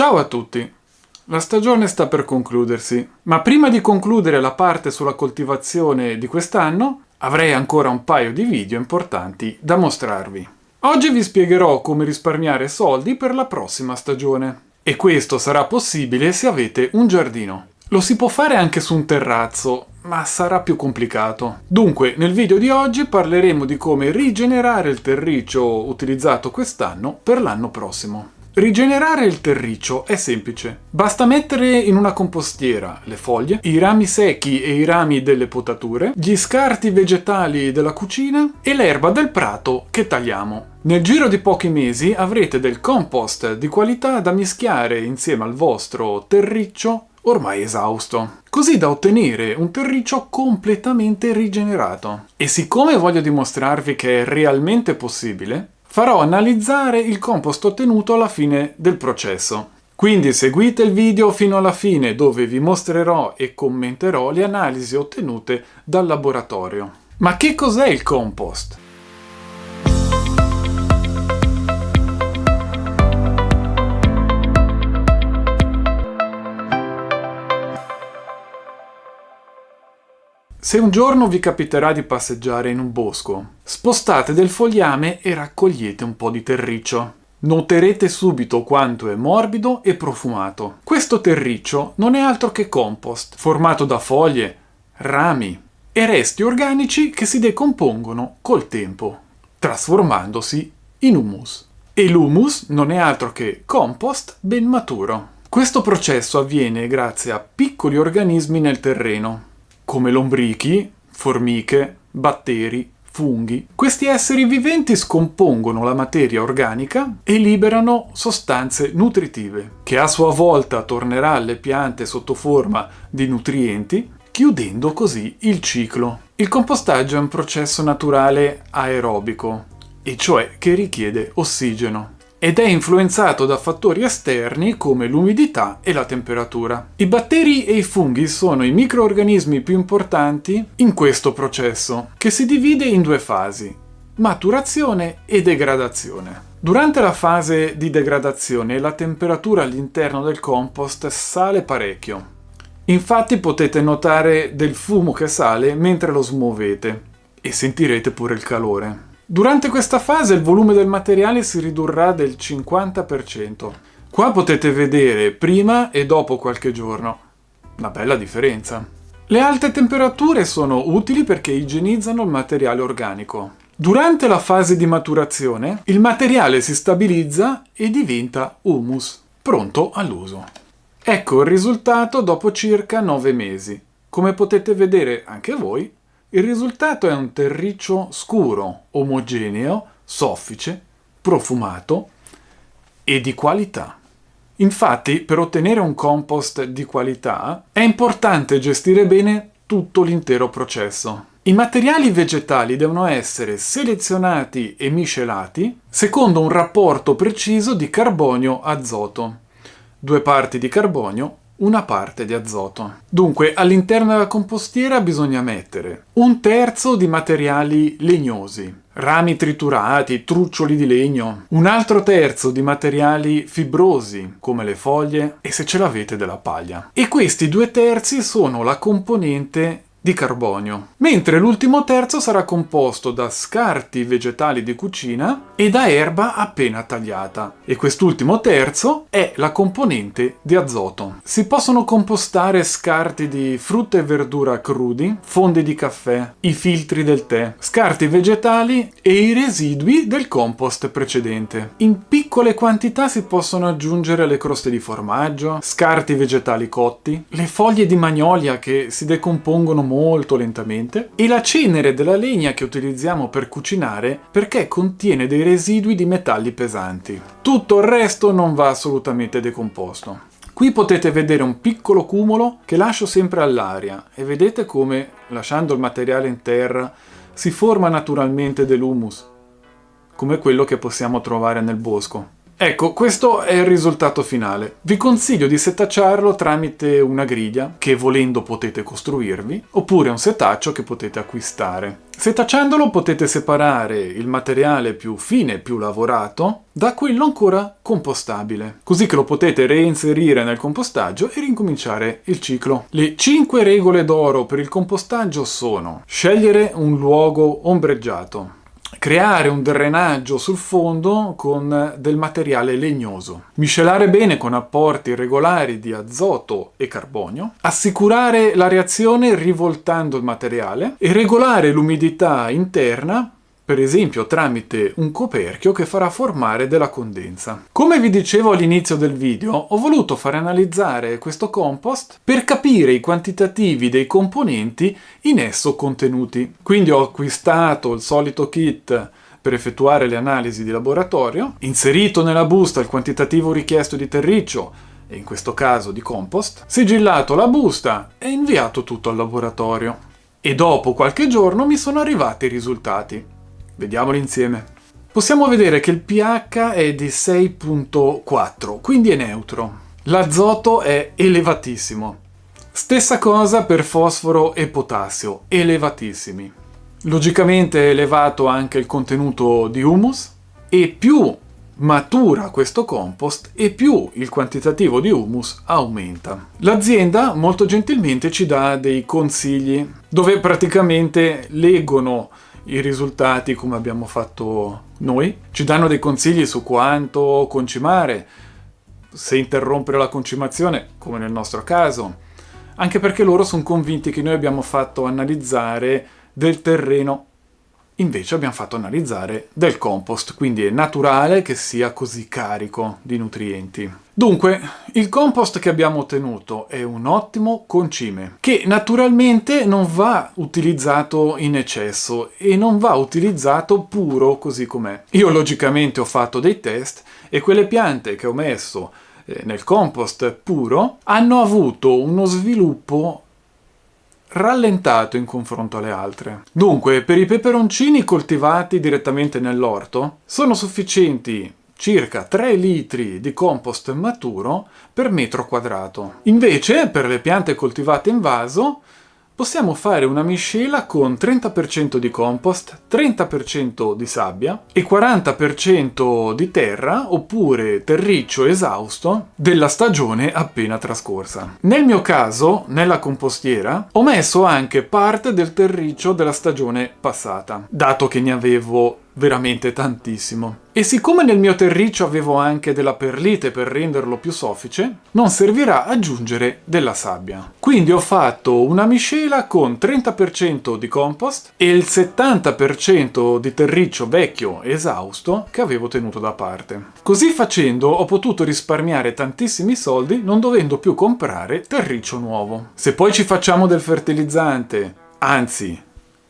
Ciao a tutti! La stagione sta per concludersi, ma prima di concludere la parte sulla coltivazione di quest'anno, avrei ancora un paio di video importanti da mostrarvi. Oggi vi spiegherò come risparmiare soldi per la prossima stagione. E questo sarà possibile se avete un giardino. Lo si può fare anche su un terrazzo, ma sarà più complicato. Dunque, nel video di oggi parleremo di come rigenerare il terriccio utilizzato quest'anno per l'anno prossimo. Rigenerare il terriccio è semplice. Basta mettere in una compostiera le foglie, i rami secchi e i rami delle potature, gli scarti vegetali della cucina e l'erba del prato che tagliamo. Nel giro di pochi mesi avrete del compost di qualità da mischiare insieme al vostro terriccio ormai esausto, così da ottenere un terriccio completamente rigenerato. E siccome voglio dimostrarvi che è realmente possibile, farò analizzare il compost ottenuto alla fine del processo. Quindi seguite il video fino alla fine dove vi mostrerò e commenterò le analisi ottenute dal laboratorio. Ma che cos'è il compost? Se un giorno vi capiterà di passeggiare in un bosco, spostate del fogliame e raccogliete un po' di terriccio. Noterete subito quanto è morbido e profumato. Questo terriccio non è altro che compost, formato da foglie, rami e resti organici che si decompongono col tempo, trasformandosi in humus. E l'humus non è altro che compost ben maturo. Questo processo avviene grazie a piccoli organismi nel terreno, come lombrichi, formiche, batteri, funghi. Questi esseri viventi scompongono la materia organica e liberano sostanze nutritive, che a sua volta tornerà alle piante sotto forma di nutrienti, chiudendo così il ciclo. Il compostaggio è un processo naturale aerobico, e cioè che richiede ossigeno, ed è influenzato da fattori esterni come l'umidità e la temperatura. I batteri e i funghi sono i microorganismi più importanti in questo processo, che si divide in due fasi: maturazione e degradazione. Durante la fase di degradazione la temperatura all'interno del compost sale parecchio. Infatti potete notare del fumo che sale mentre lo smuovete e sentirete pure il calore. Durante questa fase il volume del materiale si ridurrà del 50%. Qua potete vedere prima e dopo qualche giorno. Una bella differenza. Le alte temperature sono utili perché igienizzano il materiale organico. Durante la fase di maturazione il materiale si stabilizza e diventa humus, pronto all'uso. Ecco il risultato dopo circa 9 mesi. Come potete vedere anche voi, il risultato è un terriccio scuro, omogeneo, soffice, profumato e di qualità. Infatti, per ottenere un compost di qualità, è importante gestire bene tutto l'intero processo. I materiali vegetali devono essere selezionati e miscelati secondo un rapporto preciso di carbonio-azoto. 2 parti di carbonio, 1 parte di azoto. Dunque, all'interno della compostiera bisogna mettere 1/3 di materiali legnosi, rami triturati, truccioli di legno, un altro terzo di materiali fibrosi, come le foglie e, se ce l'avete, della paglia. E questi 2/3 sono la componente di carbonio, mentre l'ultimo terzo sarà composto da scarti vegetali di cucina e da erba appena tagliata. E quest'ultimo terzo è la componente di azoto. Si possono compostare scarti di frutta e verdura crudi, fondi di caffè, i filtri del tè, scarti vegetali e i residui del compost precedente. In piccole quantità si possono aggiungere le croste di formaggio, scarti vegetali cotti, le foglie di magnolia che si decompongono molto lentamente e la cenere della legna che utilizziamo per cucinare perché contiene dei residui di metalli pesanti. Tutto il resto non va assolutamente decomposto. Qui potete vedere un piccolo cumulo che lascio sempre all'aria e vedete come, lasciando il materiale in terra, si forma naturalmente dell'humus, come quello che possiamo trovare nel bosco. Ecco, questo è il risultato finale. Vi consiglio di setacciarlo tramite una griglia, che volendo potete costruirvi, oppure un setaccio che potete acquistare. Setacciandolo potete separare il materiale più fine, più lavorato, da quello ancora compostabile, così che lo potete reinserire nel compostaggio e ricominciare il ciclo. Le 5 regole d'oro per il compostaggio sono: scegliere un luogo ombreggiato, creare un drenaggio sul fondo con del materiale legnoso, miscelare bene con apporti regolari di azoto e carbonio, assicurare la reazione rivoltando il materiale e regolare l'umidità interna, per esempio tramite un coperchio che farà formare della condensa. Come vi dicevo all'inizio del video, ho voluto far analizzare questo compost per capire i quantitativi dei componenti in esso contenuti. Quindi ho acquistato il solito kit per effettuare le analisi di laboratorio, inserito nella busta il quantitativo richiesto di terriccio, e in questo caso di compost, sigillato la busta e inviato tutto al laboratorio. E dopo qualche giorno mi sono arrivati i risultati. Vediamoli insieme. Possiamo vedere che il pH è di 6.4, quindi è neutro. L'azoto è elevatissimo. Stessa cosa per fosforo e potassio, elevatissimi. Logicamente è elevato anche il contenuto di humus, e più matura questo compost e più il quantitativo di humus aumenta. L'azienda molto gentilmente ci dà dei consigli, dove praticamente leggono i risultati come abbiamo fatto noi, ci danno dei consigli su quanto concimare, se interrompere la concimazione, come nel nostro caso, anche perché loro sono convinti che noi abbiamo fatto analizzare del terreno, invece abbiamo fatto analizzare del compost, quindi è naturale che sia così carico di nutrienti. Dunque, il compost che abbiamo ottenuto è un ottimo concime, che naturalmente non va utilizzato in eccesso e non va utilizzato puro così com'è. Io logicamente ho fatto dei test e quelle piante che ho messo nel compost puro hanno avuto uno sviluppo rallentato in confronto alle altre. Dunque, per i peperoncini coltivati direttamente nell'orto sono sufficienti circa 3 litri di compost maturo per metro quadrato. Invece, per le piante coltivate in vaso, possiamo fare una miscela con 30% di compost, 30% di sabbia e 40% di terra oppure terriccio esausto della stagione appena trascorsa. Nel mio caso, nella compostiera, ho messo anche parte del terriccio della stagione passata, dato che ne avevo veramente tantissimo. E siccome nel mio terriccio avevo anche della perlite per renderlo più soffice, non servirà aggiungere della sabbia. Quindi ho fatto una miscela con 30% di compost e il 70% di terriccio vecchio esausto che avevo tenuto da parte. Così facendo ho potuto risparmiare tantissimi soldi non dovendo più comprare terriccio nuovo. Se poi ci facciamo del fertilizzante, anzi,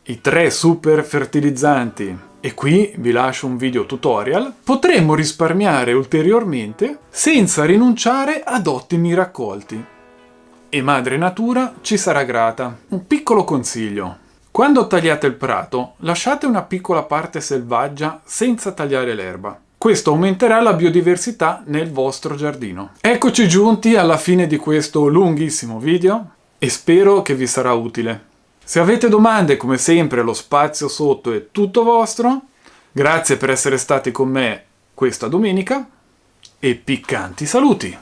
i 3 super fertilizzanti, e qui vi lascio un video tutorial, potremmo risparmiare ulteriormente senza rinunciare ad ottimi raccolti. E Madre Natura ci sarà grata. Un piccolo consiglio: quando tagliate il prato, lasciate una piccola parte selvaggia senza tagliare l'erba. Questo aumenterà la biodiversità nel vostro giardino. Eccoci giunti alla fine di questo lunghissimo video e spero che vi sarà utile. Se avete domande, come sempre, lo spazio sotto è tutto vostro. Grazie per essere stati con me questa domenica e piccanti saluti!